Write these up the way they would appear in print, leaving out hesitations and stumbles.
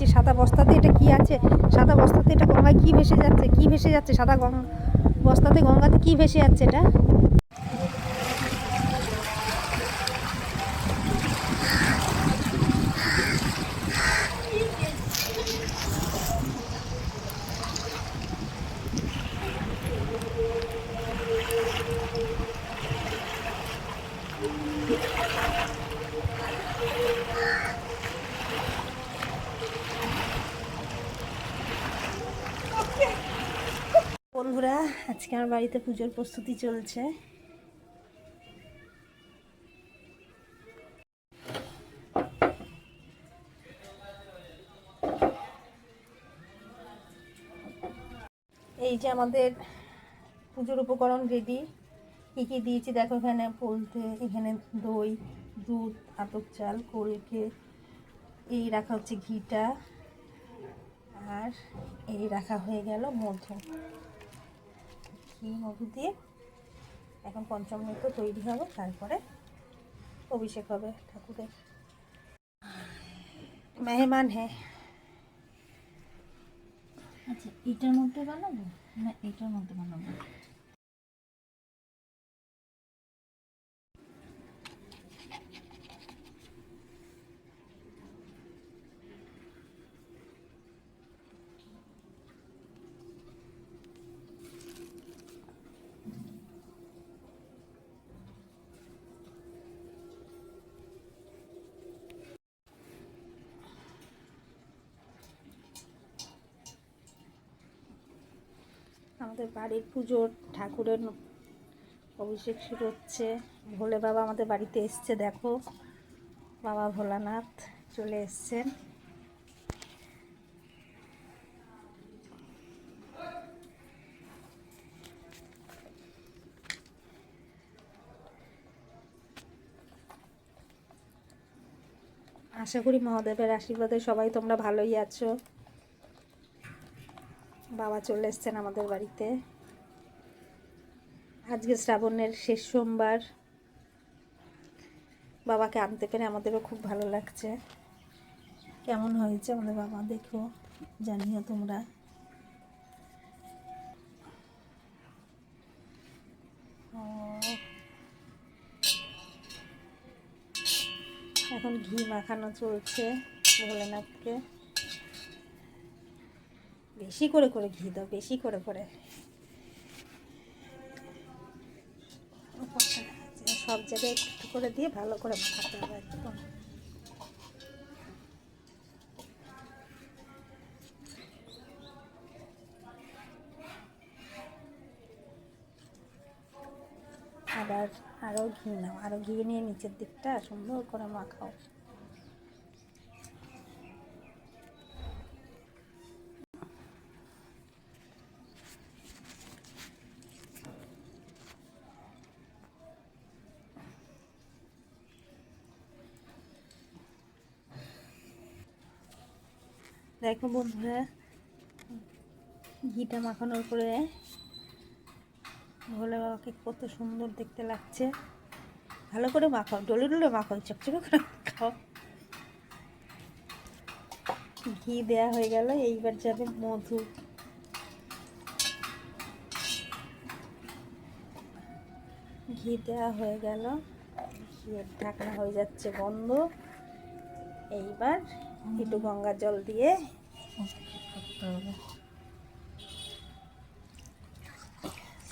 যে সাদা বস্তাতে এটা কি আছে, সাদা বস্তাতে এটা গঙ্গায় কি ভেসে যাচ্ছে, কি ভেসে যাচ্ছে, সাদা বস্তাতে গঙ্গাতে কি ভেসে যাচ্ছে এটা। বন্ধুরা, আজকে আমার বাড়িতে পুজোর প্রস্তুতি চলছে। এই যে আমাদের পুজোর উপকরণ রেডি। কী কী দিয়েছি দেখো, এখানে বলতে, এখানে দই, দুধ, আতপ চাল, কলকে, এই রাখা হচ্ছে ঘিটা, আর এই রাখা হয়ে গেল মধু। ঘি মধু দিয়ে এখন পঞ্চামৃত তৈরি হবে, তারপরে অভিষেক হবে ঠাকুরের। মেহমান হ্যাঁ। আচ্ছা, এটার মধ্যে বানাবো না এটার মধ্যে বানাবো? আমাদের বাড়ির পুজোর ঠাকুরের অভিষেক শুরু হচ্ছে। ভোলে বাবা আমাদের বাড়িতে এসছে, দেখো বাবা ভোলানাথ চলে এসছেন। আশা করি মহাদেবের আশীর্বাদে সবাই তোমরা ভালোই আছো। বাবা চলে এসছেন আমাদের বাড়িতে। আজকে শ্রাবণের শেষ সোমবার, বাবাকে আনতে পেরে আমাদেরও খুব ভালো লাগছে। কেমন হয়েছে আমাদের বাবা দেখো, জানিও তোমরা। এখন ঘি মাখানো চলছে ভোলেনাথকে। বেশি করে করে ঘি দাও, বেশি করে করে। সব জায়গায় একটু করে দিয়ে ভালো করে মাখাতে হবে একদম। আবার আরও ঘি নাও, আরও ঘি নিয়ে নিচের দিকটা সুন্দর করে মাখাও। দেখো বন্ধুরা, ঘিটা মাখানোর পরে ভোলে বাবাকে কত সুন্দর দেখতে লাগছে। ভালো করে মাখাও, ডলে ডলে মাখাও, চকচকে করে মাখাও। ঘি দেয়া হয়ে গেল, এইবার যাবে মধু। ঘি দেওয়া হয়ে গেল, ঘিয়ের ঢাকনা হয়ে যাচ্ছে বন্ধ। এইবার একটু গঙ্গা জল দিয়ে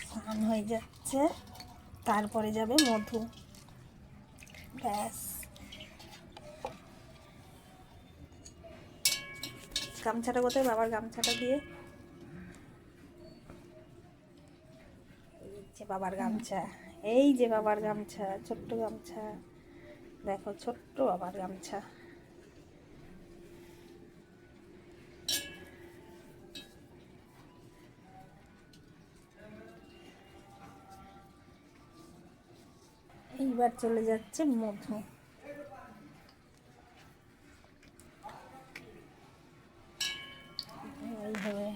স্নান হয়ে যাচ্ছে, তারপরে যাবে মধু। ব্যাস, গামছাটা কোথায়, বাবার গামছাটা দিয়ে। এই যে বাবার গামছা, এই যে বাবার গামছা, ছোট্ট গামছা, দেখো ছোট্ট বাবার গামছা। এইবার চলে যাচ্ছে মধু। এইভাবে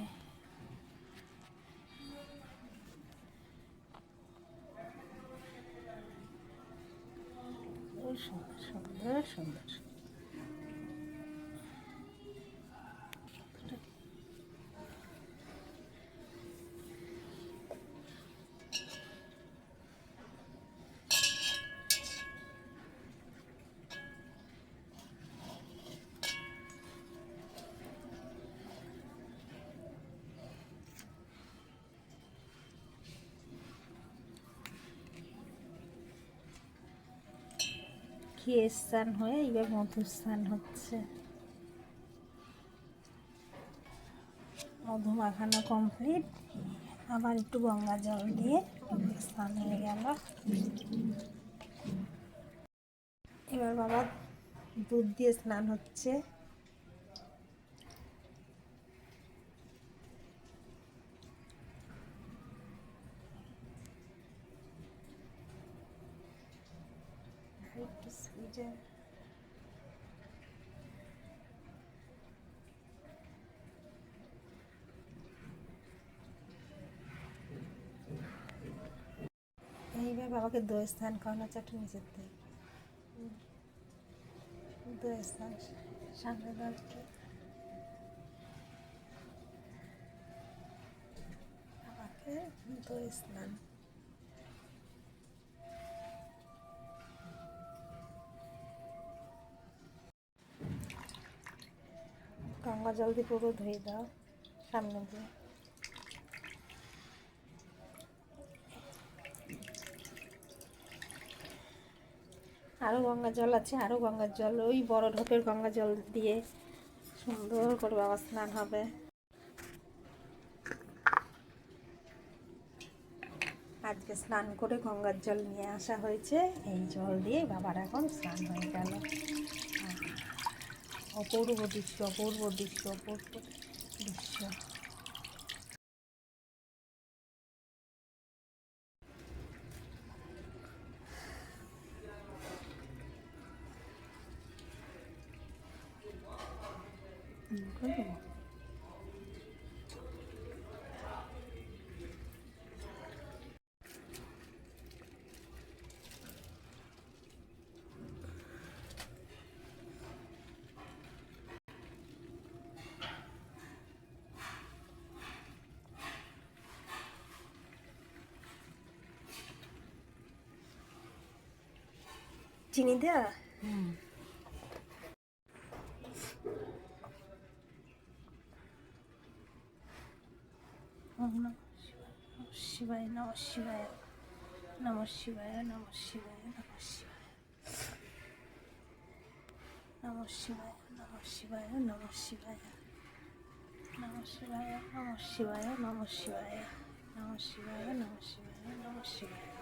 সুন্দর সুন্দর সুন্দর। খেয়ে স্নান হয়ে এবার মধু স্নান হচ্ছে। মধু মাখানো কমপ্লিট, আবার একটু গঙ্গা জল দিয়ে স্নান হয়ে গেল। এবার বাবা দুধ দিয়ে স্নান হচ্ছে। এইবার বাবাকে দই স্নান করানো হচ্ছে একটু নিচের থেকে। দই স্নান সামনে দরকে বাবাকে দই স্নান। গঙ্গা জল দিয়ে পুরো ধুয়ে দাও সামনে দিয়ে। আরও গঙ্গা জল আছে, আরও গঙ্গার জল, ওই বড় ঢোকের গঙ্গা জল দিয়ে সুন্দর করে বাবা স্নান হবে। আজকে স্নান করে গঙ্গার জল নিয়ে আসা হয়েছে, এই জল দিয়ে বাবার এখন স্নান হয়ে গেল। অপূর্ব দৃশ্য, অপূর্ব দৃশ্য, অপূর্ব দৃশ্য। চিনি দেয়া? ওম নমঃ শিবায়, নমঃ শিবায়, নমঃ শিবায়, নমঃ শিবায়, নমঃ শিবায়, নমঃ শিবায়, নমঃ শিবায়, নমঃ শিবায়, নমঃ শিবায়, নমঃ শিবায়, নমঃ শিবায়, নমঃ শিবায়, নমঃ শিবায়, নমঃ শিবায়।